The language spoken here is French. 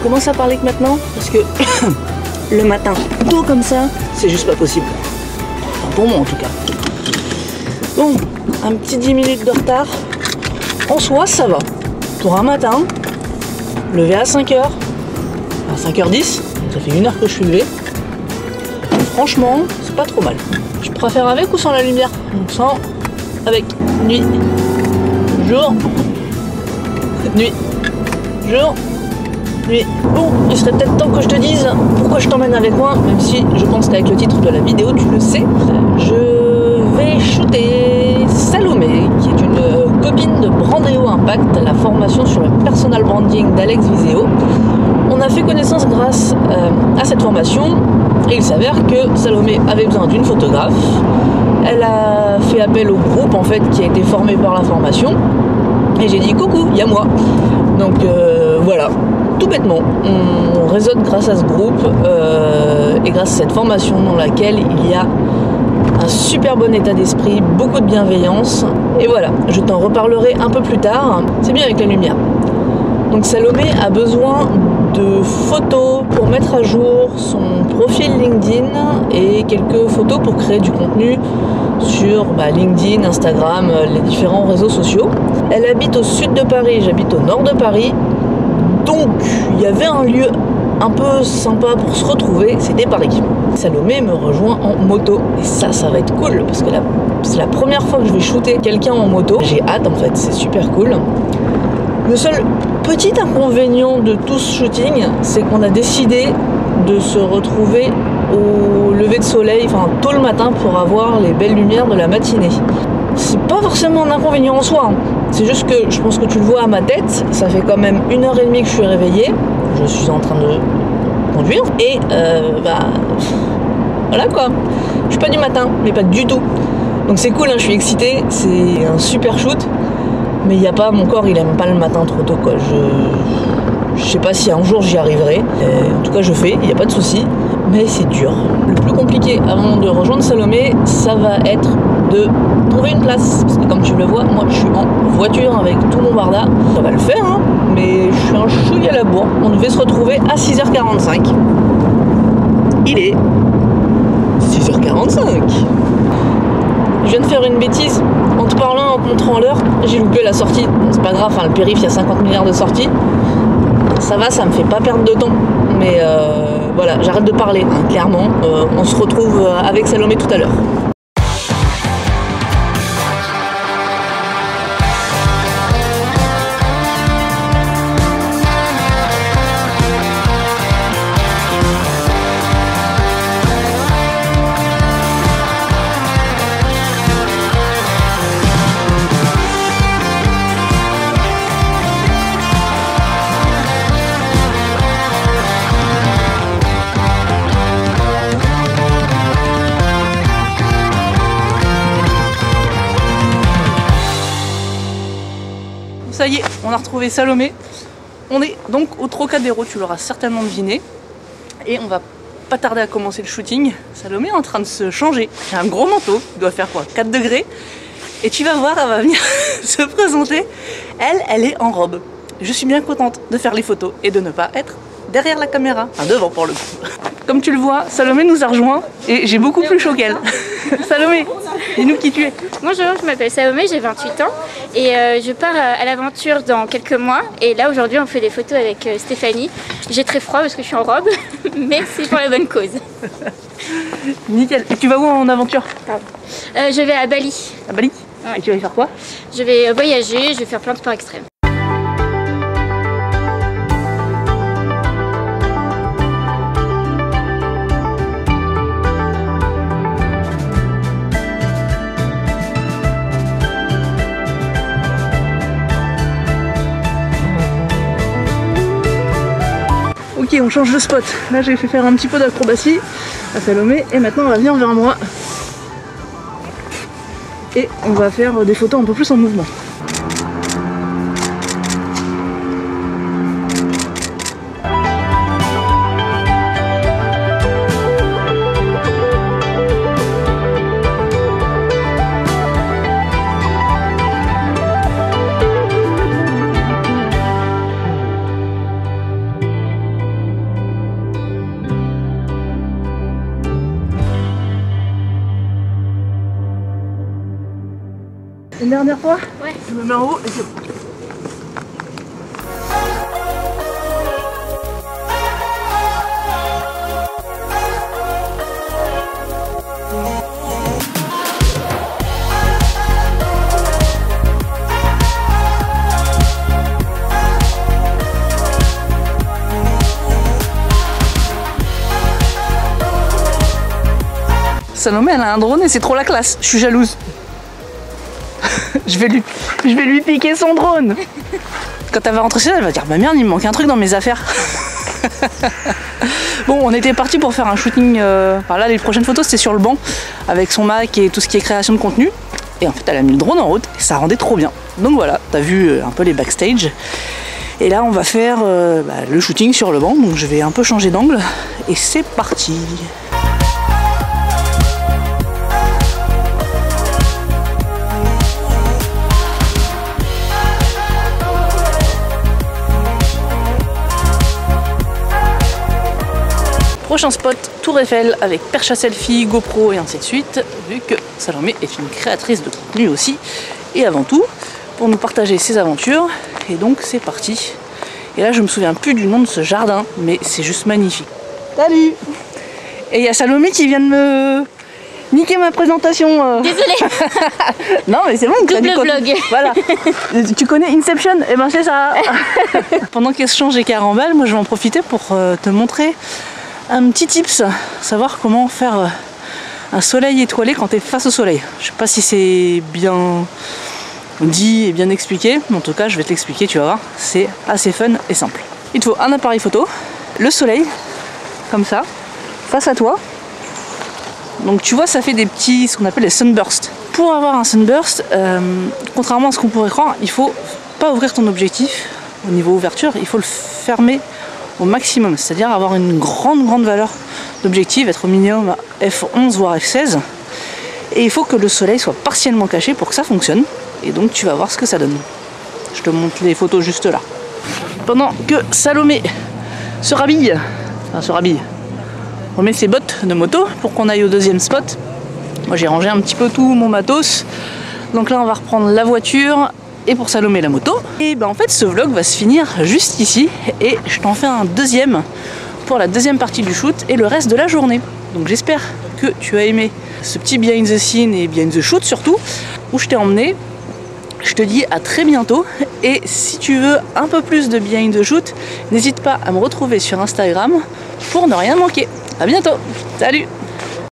commence à parler que maintenant, parce que le matin, tôt comme ça, c'est juste pas possible. Enfin, pour moi en tout cas. Bon, un petit 10 minutes de retard. En soi, ça va. Pour un matin, levé à 5h, à 5h10, ça fait 1 heure que je suis levé. Franchement, c'est pas trop mal. Je préfère avec ou sans la lumière? Sans, avec. Nuit, jour, nuit, jour, nuit. Bon, il serait peut-être temps que je te dise pourquoi je t'emmène avec moi, même si je pense qu'avec le titre de la vidéo, tu le sais. Je vais shooter Salomé, qui est une copine de Brandéo Impact, la formation sur le personal branding d'Alex Viseo. On a fait connaissance grâce à cette formation et il s'avère que Salomé avait besoin d'une photographe. Elle a fait appel au groupe en fait qui a été formé par la formation et j'ai dit coucou, il y a moi. Donc voilà, tout bêtement, on réseaute grâce à ce groupe et grâce à cette formation dans laquelle il y a un super bon état d'esprit, beaucoup de bienveillance et voilà, je t'en reparlerai un peu plus tard. C'est bien avec la lumière. Donc Salomé a besoin de photos pour mettre à jour son profil LinkedIn et quelques photos pour créer du contenu sur LinkedIn, Instagram, les différents réseaux sociaux. Elle habite au sud de Paris, j'habite au nord de Paris. Donc il y avait un lieu un peu sympa pour se retrouver, c'était Paris. Salomé me rejoint en moto et ça va être cool parce que c'est la première fois que je vais shooter quelqu'un en moto. J'ai hâte en fait, c'est super cool. Le seul petit inconvénient de tout ce shooting, c'est qu'on a décidé de se retrouver au lever de soleil, enfin tôt le matin pour avoir les belles lumières de la matinée. C'est pas forcément un inconvénient en soi, hein. C'est juste que je pense que tu le vois à ma tête, ça fait quand même 1h30 que je suis réveillée, je suis en train de conduire et voilà quoi. Je suis pas du matin, mais pas du tout. Donc c'est cool, hein, je suis excitée, c'est un super shoot. Mais il n'y a pas, mon corps il aime pas le matin trop tôt quoi. Je sais pas si un jour j'y arriverai. En tout cas je fais, il n'y a pas de souci. Mais c'est dur. Le plus compliqué avant de rejoindre Salomé, ça va être de trouver une place. Parce que comme tu le vois, moi je suis en voiture avec tout mon barda. Ça va le faire hein, mais je suis un chouille à la bourre. On devait se retrouver à 6h45. Il est 6h45. Je viens de faire une bêtise. En te parlant, en te montrant l'heure, j'ai loupé la sortie. Bon, c'est pas grave, hein, le périph' il y a 50 milliards de sorties. Ça va, ça me fait pas perdre de temps. Mais voilà, j'arrête de parler, hein, clairement. On se retrouve avec Salomé tout à l'heure. Ça y est, on a retrouvé Salomé. On est donc au Trocadéro, tu l'auras certainement deviné. Et on va pas tarder à commencer le shooting. Salomé est en train de se changer. Il a un gros manteau, il doit faire quoi, 4 degrés. Et tu vas voir, elle va venir se présenter. Elle est en robe. Je suis bien contente de faire les photos et de ne pas être derrière la caméra. Enfin devant pour le coup. Comme tu le vois, Salomé nous a rejoint et j'ai beaucoup plus chaud qu'elle. Salomé, dis-nous qui tu es. Bonjour, je m'appelle Salomé, j'ai 28 ans et je pars à l'aventure dans quelques mois. Et là aujourd'hui on fait des photos avec Stéphanie. J'ai très froid parce que je suis en robe, mais c'est pour la bonne cause. Nickel. Et tu vas où en aventure? Je vais à Bali. À Bali? Ouais. Et tu vas y faire quoi? Je vais voyager, je vais faire plein de sports extrêmes. Ok, on change de spot. Là, j'ai fait faire un petit peu d'acrobatie à Salomé et maintenant, on va venir vers moi. Et on va faire des photos un peu plus en mouvement. Une dernière fois? Ouais. Je me mets en haut et c'est bon. Salomé, elle a un drone et c'est trop la classe. Je suis jalouse. je vais lui piquer son drone. Quand elle va rentrer chez elle, elle va dire bah merde, il me manque un truc dans mes affaires. Bon, on était parti pour faire un shooting. Enfin là, les prochaines photos c'était sur le banc avec son Mac et tout ce qui est création de contenu. Et en fait, elle a mis le drone en route et ça rendait trop bien. Donc voilà, t'as vu un peu les backstage. Et là, on va faire le shooting sur le banc. Donc je vais un peu changer d'angle et c'est parti. Prochain spot, Tour Eiffel avec perche à selfie, GoPro et ainsi de suite, vu que Salomé est une créatrice de contenu aussi, et avant tout, pour nous partager ses aventures, et donc c'est parti. Et là je me souviens plus du nom de ce jardin, mais c'est juste magnifique. Salut! Et il y a Salomé qui vient de me niquer ma présentation. Désolée. Non mais c'est bon, double vlog. Voilà. Tu connais Inception? Eh ben c'est ça. Pendant qu'elle se change et caramel, moi je vais en profiter pour te montrer un petit tips, savoir comment faire un soleil étoilé quand tu es face au soleil. Je sais pas si c'est bien dit et bien expliqué, mais en tout cas je vais te l'expliquer, tu vas voir, c'est assez fun et simple. Il te faut un appareil photo, le soleil, comme ça, face à toi. Donc tu vois, ça fait des petits, ce qu'on appelle les sunbursts. Pour avoir un sunburst, contrairement à ce qu'on pourrait croire, il faut pas ouvrir ton objectif au niveau ouverture, il faut le fermer au maximum, c'est-à-dire avoir une grande valeur d'objectif, être au minimum à f11 voire f16, et il faut que le soleil soit partiellement caché pour que ça fonctionne, et donc tu vas voir ce que ça donne. Je te montre les photos juste là. Pendant que Salomé se rhabille, remet ses bottes de moto pour qu'on aille au deuxième spot. Moi j'ai rangé un petit peu tout mon matos, donc là on va reprendre la voiture et pour Salomé la moto. Et ben en fait ce vlog va se finir juste ici et je t'en fais un deuxième pour la deuxième partie du shoot et le reste de la journée. Donc j'espère que tu as aimé ce petit behind the scene et behind the shoot surtout où je t'ai emmené. Je te dis à très bientôt et si tu veux un peu plus de behind the shoot, n'hésite pas à me retrouver sur Instagram pour ne rien manquer. À bientôt, salut!